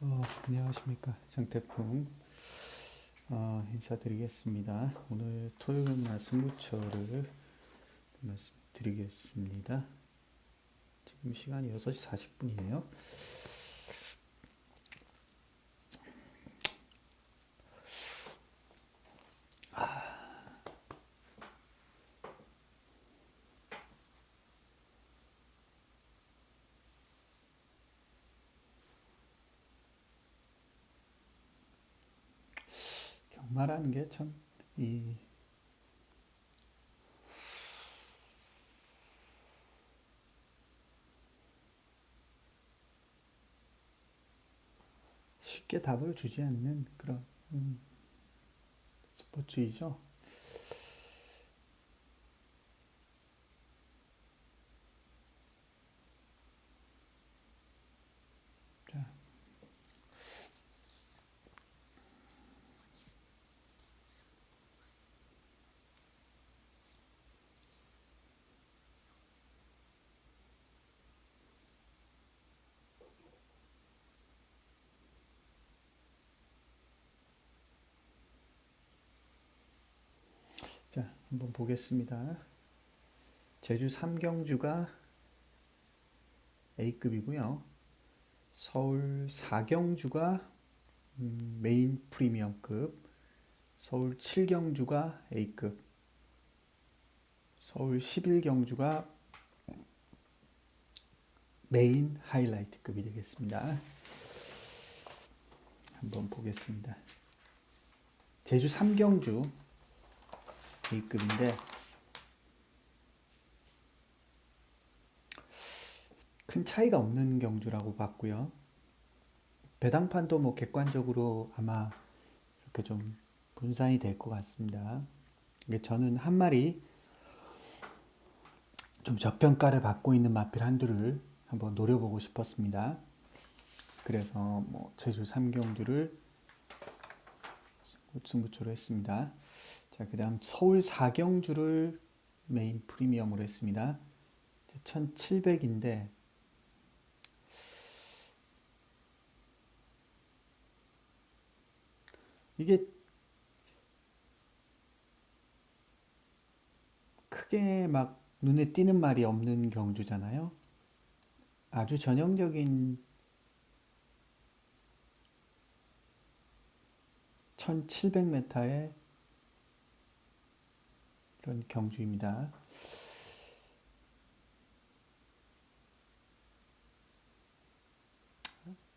안녕하십니까. 장태풍 인사드리겠습니다. 오늘 토요일 승부처를 말씀드리겠습니다. 지금 시간이 6시 40분이에요. 경마라는 게 참, 쉽게 답을 주지 않는 그런 스포츠이죠. 자, 한번 보겠습니다. 제주 3경주가 A급이고요. 서울 4경주가 메인 프리미엄급, 서울 7경주가 A급, 서울 11경주가 메인 하이라이트급이 되겠습니다. 한번 보겠습니다. 제주 3경주 A급인데 큰 차이가 없는 경주라고 봤고요. 배당판도 뭐 객관적으로 아마 이렇게 좀 분산이 될 것 같습니다. 저는 한 마리 좀 저평가를 받고 있는 마필 한두를 한번 노려보고 싶었습니다. 그래서 뭐 제주 3경주를 승부처로 했습니다. 자, 그 다음 서울 4경주를 메인 프리미엄으로 했습니다. 1700인데 이게 크게 막 눈에 띄는 말이 없는 경주잖아요. 아주 전형적인 1700m의 그런 경주입니다.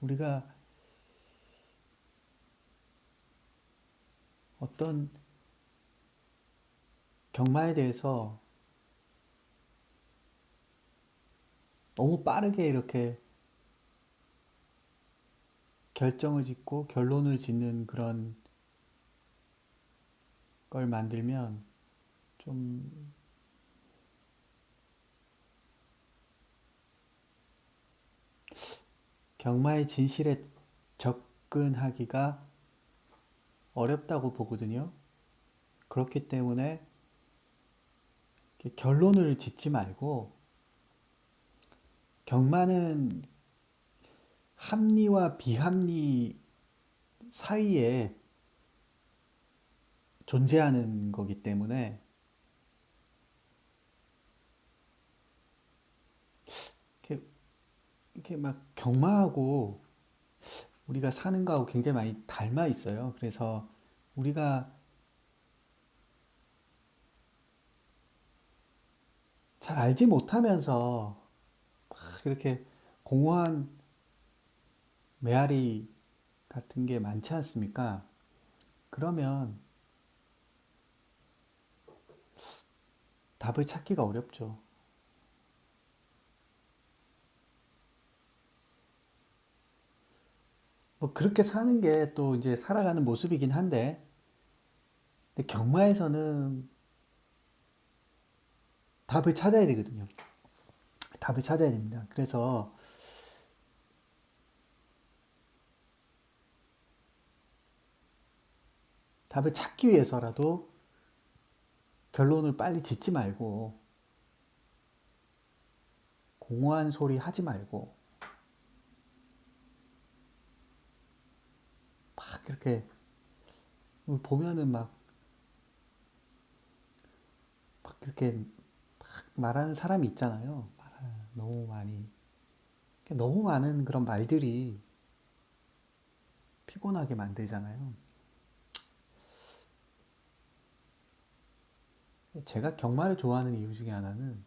우리가 어떤 경마에 대해서 너무 빠르게 이렇게 결정을 짓고 결론을 짓는 그런 걸 만들면 좀 경마의 진실에 접근하기가 어렵다고 보거든요. 그렇기 때문에 결론을 짓지 말고 경마는 합리와 비합리 사이에 존재하는 거기 때문에 이렇게 막 경마하고 우리가 사는 거하고 굉장히 많이 닮아 있어요. 그래서 우리가 잘 알지 못하면서 막 이렇게 공허한 메아리 같은 게 많지 않습니까? 그러면 답을 찾기가 어렵죠. 뭐 그렇게 사는 게 또 이제 살아가는 모습이긴 한데, 근데 경마에서는 답을 찾아야 되거든요. 답을 찾아야 됩니다. 그래서 답을 찾기 위해서라도 결론을 빨리 짓지 말고 공허한 소리 하지 말고 막 이렇게 보면은 막 이렇게 막 말하는 사람이 있잖아요. 너무 많이. 너무 많은 그런 말들이 피곤하게 만들잖아요. 제가 경마를 좋아하는 이유 중에 하나는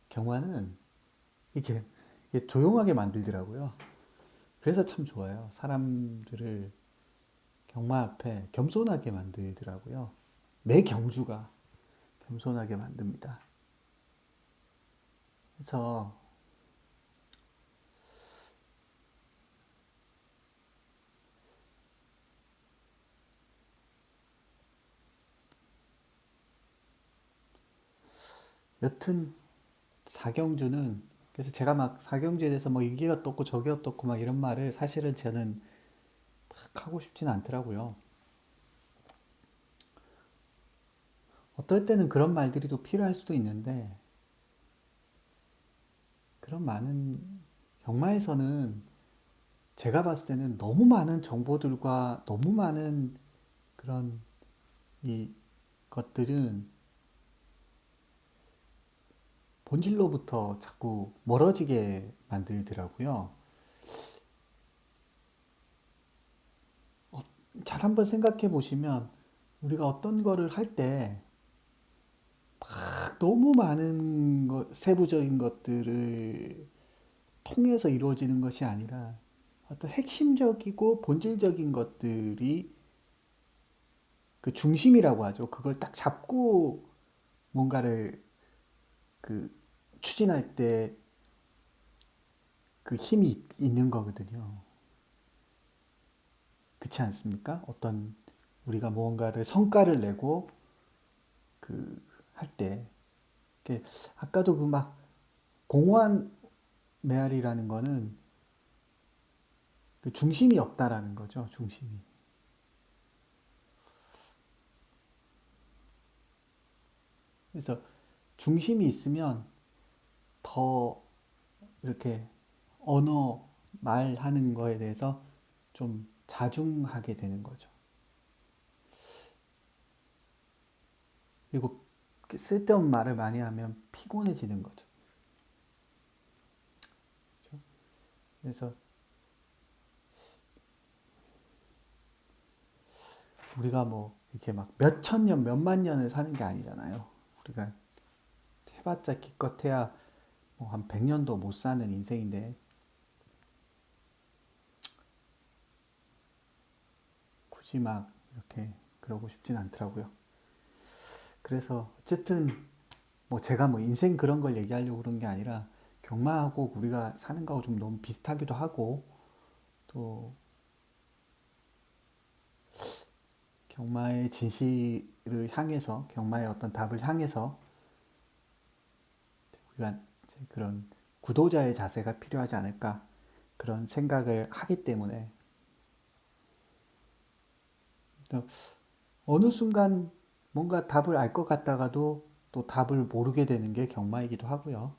경마는 이게, 이게 조용하게 만들더라고요. 그래서 참 좋아요. 사람들을 경마 앞에 겸손하게 만들더라고요. 매 경주가 겸손하게 만듭니다. 그래서 여튼 사경주는 그래서 제가 막 사경주에 대해서 뭐 이게 어떻고 저게 어떻고 막 이런 말을 사실은 저는 막 하고 싶지는 않더라고요. 어떨 때는 그런 말들이 또 필요할 수도 있는데 그런 많은 경마에서는 제가 봤을 때는 너무 많은 정보들과 너무 많은 그런 이 것들은 본질로부터 자꾸 멀어지게 만들더라고요. 잘 한번 생각해 보시면 우리가 어떤 거를 할 때 너무 많은 세부적인 것들을 통해서 이루어지는 것이 아니라 어떤 핵심적이고 본질적인 것들이 그 중심이라고 하죠. 그걸 딱 잡고 뭔가를 그 추진할 때 그 힘이 있는 거거든요. 그렇지 않습니까? 어떤 우리가 무언가를 성과를 내고 그 할 때 아까도 그 막 공허한 메아리라는 거는 그 중심이 없다라는 거죠. 중심이. 그래서 중심이 있으면 더 이렇게 언어 말하는 거에 대해서 좀 자중하게 되는 거죠. 그리고 쓸데없는 말을 많이 하면 피곤해지는 거죠. 그렇죠? 그래서 우리가 뭐 이렇게 막 몇천 년, 몇만 년을 사는 게 아니잖아요. 우리가 해봤자 기껏해야 뭐한 100년도 못 사는 인생인데 굳이 막 이렇게 그러고 싶진 않더라고요. 그래서 어쨌든 뭐 제가 뭐 인생 그런 걸 얘기하려고 그런 게 아니라 경마하고 우리가 사는 거하고 좀 너무 비슷하기도 하고 또 경마의 진실을 향해서 경마의 어떤 답을 향해서 우리가 그런 구도자의 자세가 필요하지 않을까 그런 생각을 하기 때문에 어느 순간 뭔가 답을 알 것 같다가도 또 답을 모르게 되는 게 경마이기도 하고요.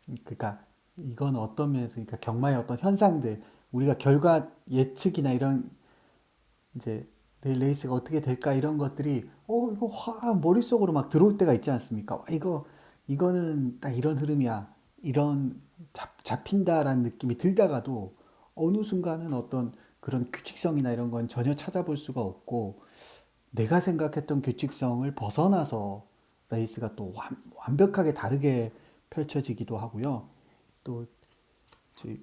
그러니까 이건 어떤 면에서 그러니까 경마의 어떤 현상들 우리가 결과 예측이나 이런 이제 내일 레이스가 어떻게 될까 이런 것들이 이거 확 머릿속으로 막 들어올 때가 있지 않습니까? 이거는 딱 이런 흐름이야. 이런 잡힌다라는 느낌이 들다가도 어느 순간은 어떤 그런 규칙성이나 이런 건 전혀 찾아볼 수가 없고 내가 생각했던 규칙성을 벗어나서 레이스가 또 완벽하게 다르게 펼쳐지기도 하고요. 또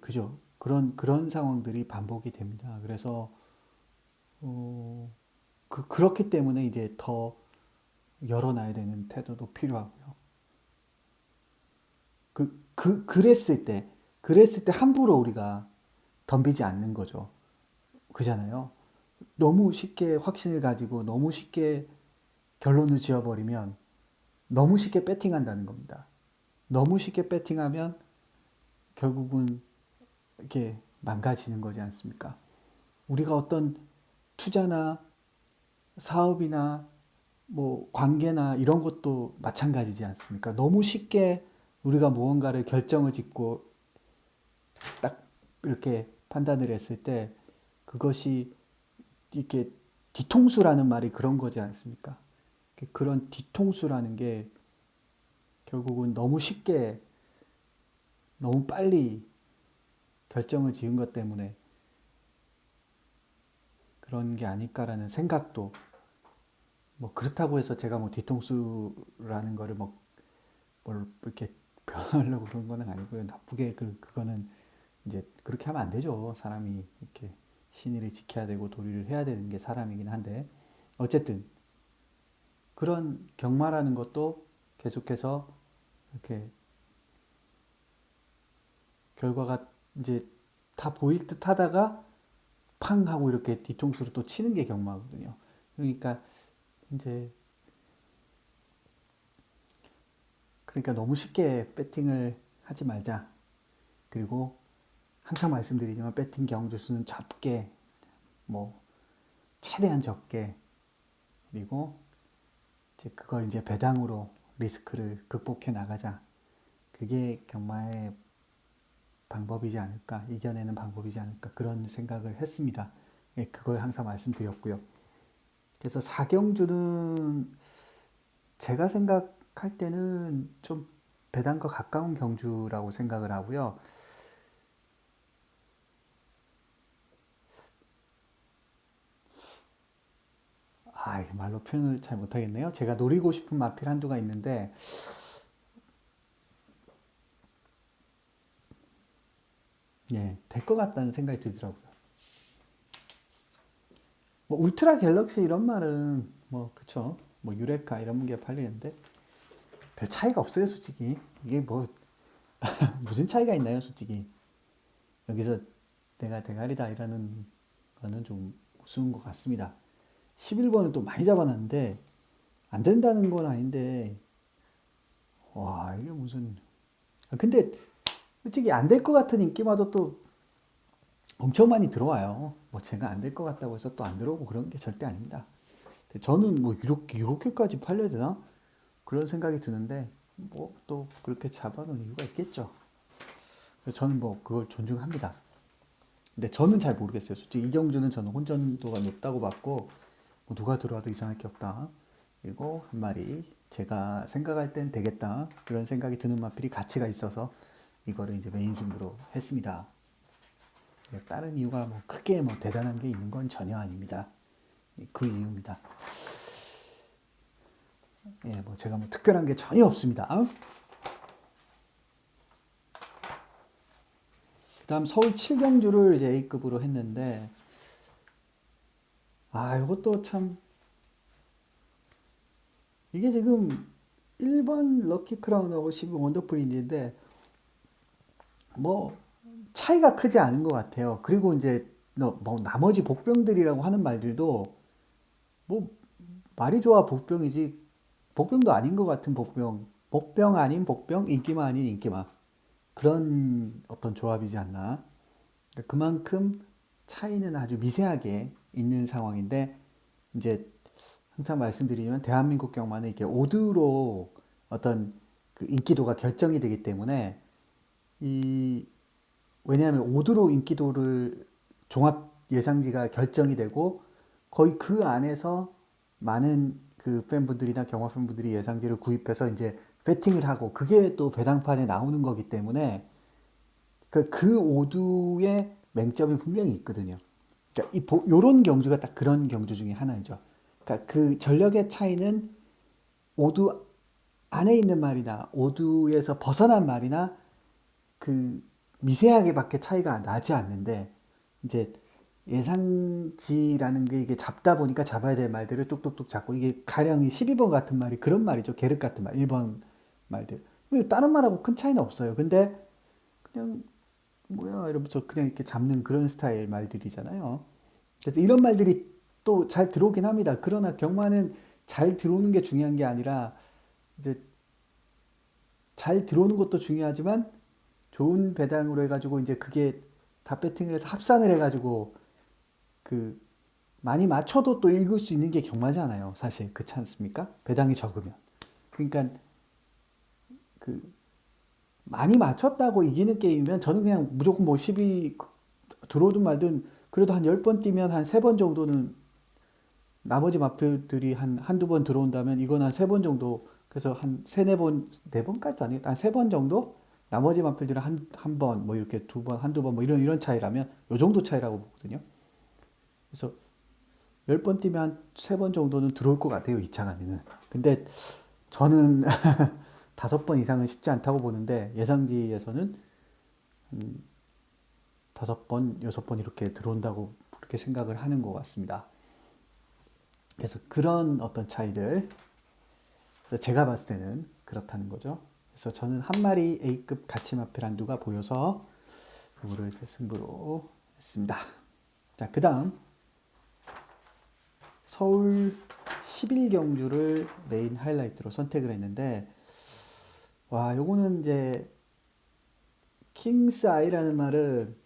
그죠? 그런 상황들이 반복이 됩니다. 그래서 어, 그렇기 때문에 이제 더 열어놔야 되는 태도도 필요하고요. 그랬을 때 함부로 우리가 덤비지 않는 거죠. 그잖아요. 너무 쉽게 확신을 가지고 너무 쉽게 결론을 지어버리면 너무 쉽게 배팅한다는 겁니다. 너무 쉽게 배팅하면 결국은 이게 망가지는 거지 않습니까? 우리가 어떤 투자나 사업이나 뭐 관계나 이런 것도 마찬가지지 않습니까? 너무 쉽게 우리가 무언가를 결정을 짓고 딱 이렇게 판단을 했을 때 그것이 이렇게 뒤통수라는 말이 그런 거지 않습니까? 그런 뒤통수라는 게 결국은 너무 쉽게 너무 빨리 결정을 지은 것 때문에 그런 게 아닐까라는 생각도, 뭐 그렇다고 해서 제가 뭐 뒤통수라는 거를 뭐 뭘 이렇게 표현하려고 그런 거는 아니고요. 나쁘게 그거는 이제 그렇게 하면 안 되죠. 사람이 이렇게 신의를 지켜야 되고 도리를 해야 되는 게 사람이긴 한데, 어쨌든 그런 경마라는 것도 계속해서 이렇게 결과가 이제 다 보일 듯 하다가 팡 하고 이렇게 뒤통수로 또 치는 게 경마거든요. 그러니까 이제 너무 쉽게 배팅을 하지 말자. 그리고 항상 말씀드리지만 배팅 경주수는 적게, 뭐 최대한 적게, 그리고 이제 그걸 이제 배당으로 리스크를 극복해 나가자. 그게 경마의 방법이지 않을까, 이겨내는 방법이지 않을까, 그런 생각을 했습니다. 예, 그걸 항상 말씀드렸고요. 그래서 사경주는 제가 생각할 때는 좀 배당과 가까운 경주라고 생각을 하고요. 말로 표현을 잘 못하겠네요. 제가 노리고 싶은 마필 한두가 있는데, 예, 될 것 같다는 생각이 들더라고요. 뭐 울트라 갤럭시 이런 말은 뭐 그쵸, 뭐 유레카 이런 게 팔리는데 별 차이가 없어요, 솔직히. 이게 뭐 무슨 차이가 있나요, 솔직히. 여기서 내가 대가리다 이라는 거는 좀 우스운 것 같습니다. 11번은 또 많이 잡아놨는데 안 된다는 건 아닌데, 와 이게 무슨, 근데 솔직히 안 될 것 같은 인기마도 또 엄청 많이 들어와요. 뭐 제가 안 될 것 같다고 해서 또 안 들어오고 그런 게 절대 아닙니다. 저는 뭐 이렇게까지 팔려야 되나? 그런 생각이 드는데, 뭐 또 그렇게 잡아놓은 이유가 있겠죠. 저는 뭐 그걸 존중합니다. 근데 저는 잘 모르겠어요. 솔직히 이경주는 저는 혼전도가 높다고 봤고, 뭐 누가 들어와도 이상할 게 없다. 그리고 한 마리 제가 생각할 땐 되겠다. 그런 생각이 드는 마필이 가치가 있어서 이거를 이제 메인 승부로 했습니다. 다른 이유가 뭐 크게 뭐 대단한 게 있는 건 전혀 아닙니다. 그 이유입니다. 예, 뭐 제가 뭐 특별한 게 전혀 없습니다. 그다음 서울 7경주를 이제 A급으로 했는데, 이것도 참, 이게 지금 1번 럭키 크라운하고 12 원더풀인지인데 뭐 차이가 크지 않은 것 같아요. 그리고 이제 뭐 나머지 복병들이라고 하는 말들도 뭐 말이 좋아 복병이지 복병도 아닌 것 같은 복병, 복병 아닌 복병, 인기마 아닌 인기마, 그런 어떤 조합이지 않나. 그러니까 그만큼 차이는 아주 미세하게 있는 상황인데, 이제 항상 말씀드리지만 대한민국 경마는 이렇게 오드로 어떤 그 인기도가 결정이 되기 때문에, 이 왜냐하면 오드로 인기도를 종합 예상지가 결정이 되고 거의 그 안에서 많은 그 팬분들이나 경마 팬분들이 예상지를 구입해서 이제 배팅을 하고 그게 또 배당판에 나오는 거기 때문에 그 오두의 맹점이 분명히 있거든요. 그러니까 요런 경주가 딱 그런 경주 중에 하나이죠. 그러니까 그 전력의 차이는 오두 안에 있는 말이나 오두에서 벗어난 말이나 그 미세하게밖에 차이가 나지 않는데, 이제 예상지라는 게 이게 잡다 보니까 잡아야 될 말들을 뚝뚝뚝 잡고, 이게 가령 12번 같은 말이 그런 말이죠. 게륵 같은 말, 1번 말들. 다른 말하고 큰 차이는 없어요. 근데 그냥 뭐야 이러면서 그냥 이렇게 잡는 그런 스타일 말들이잖아요. 그래서 이런 말들이 또 잘 들어오긴 합니다. 그러나 경마는 잘 들어오는 게 중요한 게 아니라, 이제 잘 들어오는 것도 중요하지만 좋은 배당으로 해가지고 이제 그게 다 배팅을 해서 합산을 해가지고 그 많이 맞춰도 또 읽을 수 있는 게 경마잖아요. 사실 그렇지 않습니까? 배당이 적으면. 그러니까 그 많이 맞췄다고 이기는 게임이면 저는 그냥 무조건 뭐 12 들어오든 말든 그래도 한 10번 뛰면 한 3번 정도는 나머지 마표들이 한두 번 들어온다면 이건 한 3번 정도 그래서 한 세네 번, 네 번까지도 아니겠다. 한 3번 정도? 나머지 마필들은 한 번, 뭐 이렇게 두 번, 한두 번, 뭐 이런 차이라면 요 정도 차이라고 보거든요. 그래서 10번 뛰면 한 3번 정도는 들어올 것 같아요, 2차 안에는. 근데 저는 5번 이상은 쉽지 않다고 보는데 예상지에서는 5번, 6번 이렇게 들어온다고 그렇게 생각을 하는 것 같습니다. 그래서 그런 어떤 차이들, 그래서 제가 봤을 때는 그렇다는 거죠. 그래서 저는 한 마리 A급 가치마필 한두가 보여서 이거를 승부로 했습니다. 자, 그 다음 서울 11경주를 메인 하이라이트로 선택을 했는데 와, 요거는 이제 킹스 아이라는 말은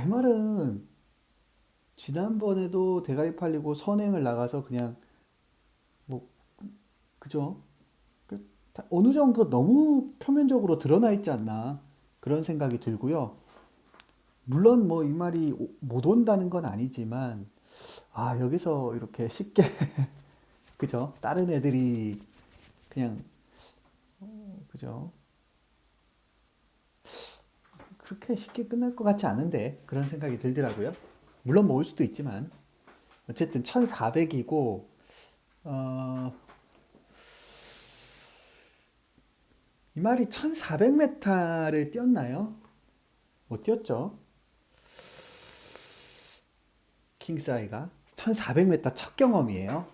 이 말은 지난번에도 대가리 팔리고 선행을 나가서 그냥 뭐 그죠? 어느 정도 너무 표면적으로 드러나 있지 않나 그런 생각이 들고요. 물론 뭐 이 말이 못 온다는 건 아니지만 여기서 이렇게 쉽게 그죠? 다른 애들이 그냥 그죠? 그렇게 쉽게 끝날 것 같지 않은데 그런 생각이 들더라고요. 물론 뭐 올 수도 있지만 어쨌든 1400이고 이 말이 1400m를 뛰었나요? 못 뛰었죠. 킹사이가 1400m 첫 경험이에요.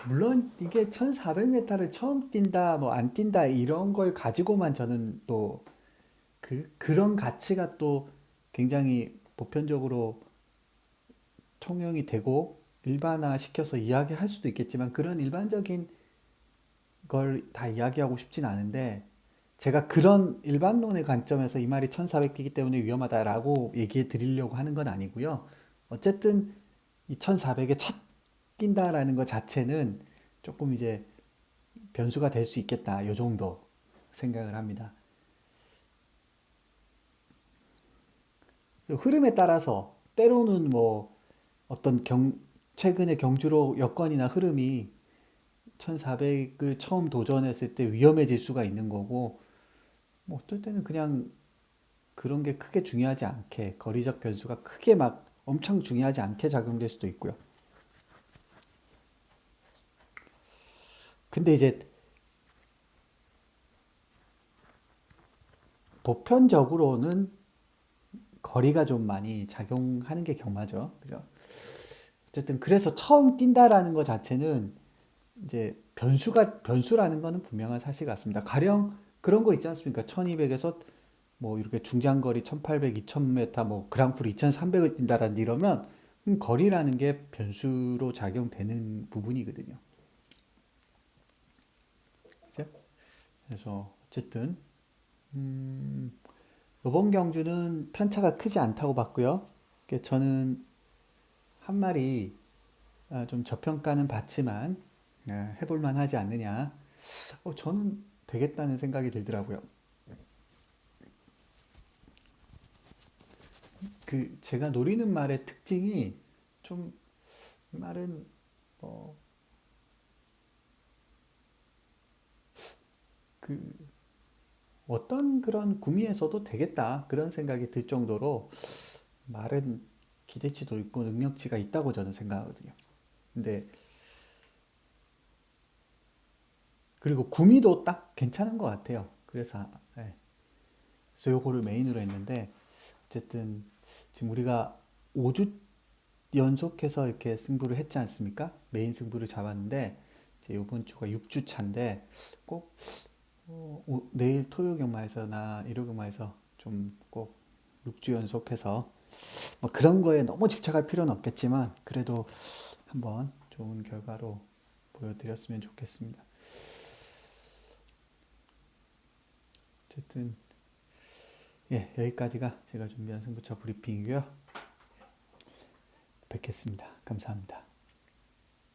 물론 이게 1400m를 처음 뛴다, 뭐 안 뛴다 이런 걸 가지고만 저는 또 그런 가치가 또 굉장히 보편적으로 통용이 되고 일반화 시켜서 이야기할 수도 있겠지만 그런 일반적인 걸 다 이야기하고 싶진 않은데 제가 그런 일반론의 관점에서 이 말이 1400 뛰기 때문에 위험하다라고 얘기해 드리려고 하는 건 아니고요. 어쨌든 이 1400에 첫 뛴다라는 것 자체는 조금 이제 변수가 될 수 있겠다. 요 정도 생각을 합니다. 흐름에 따라서 때로는 뭐 어떤 최근의 경주로 여건이나 흐름이 1400을 처음 도전했을 때 위험해질 수가 있는 거고 뭐 어떨 때는 그냥 그런 게 크게 중요하지 않게 거리적 변수가 크게 막 엄청 중요하지 않게 작용될 수도 있고요. 근데 이제 보편적으로는 거리가 좀 많이 작용하는 게 경마죠. 그죠? 어쨌든 그래서 처음 뛴다라는 것 자체는 이제 변수라는 거는 분명한 사실 같습니다. 가령 그런 거 있지 않습니까? 1200에서 뭐 이렇게 중장거리 1800, 2000m 뭐 그랑프리 2300을 뛴다라든지 이러면 거리라는 게 변수로 작용되는 부분이거든요. 그죠? 그래서 어쨌든 이번 경주는 편차가 크지 않다고 봤고요. 저는 한 마리 좀 저평가는 받지만 해볼만 하지 않느냐. 저는 되겠다는 생각이 들더라고요. 제가 노리는 말의 특징이 좀 이 말은 어, 그 어떤 그런 구미에서도 되겠다 그런 생각이 들 정도로 말은 기대치도 있고 능력치가 있다고 저는 생각하거든요. 근데 그리고 구미도 딱 괜찮은 것 같아요. 그래서 요거를 메인으로 했는데 어쨌든 지금 우리가 5주 연속해서 이렇게 승부를 했지 않습니까? 메인 승부를 잡았는데 이제 이번 주가 6주 차인데 꼭 내일 토요 경마에서나 일요 경마에서 좀 꼭 6주 연속해서 뭐 그런 거에 너무 집착할 필요는 없겠지만 그래도 한번 좋은 결과로 보여드렸으면 좋겠습니다. 어쨌든 여기까지가 제가 준비한 승부처 브리핑이고요. 뵙겠습니다. 감사합니다.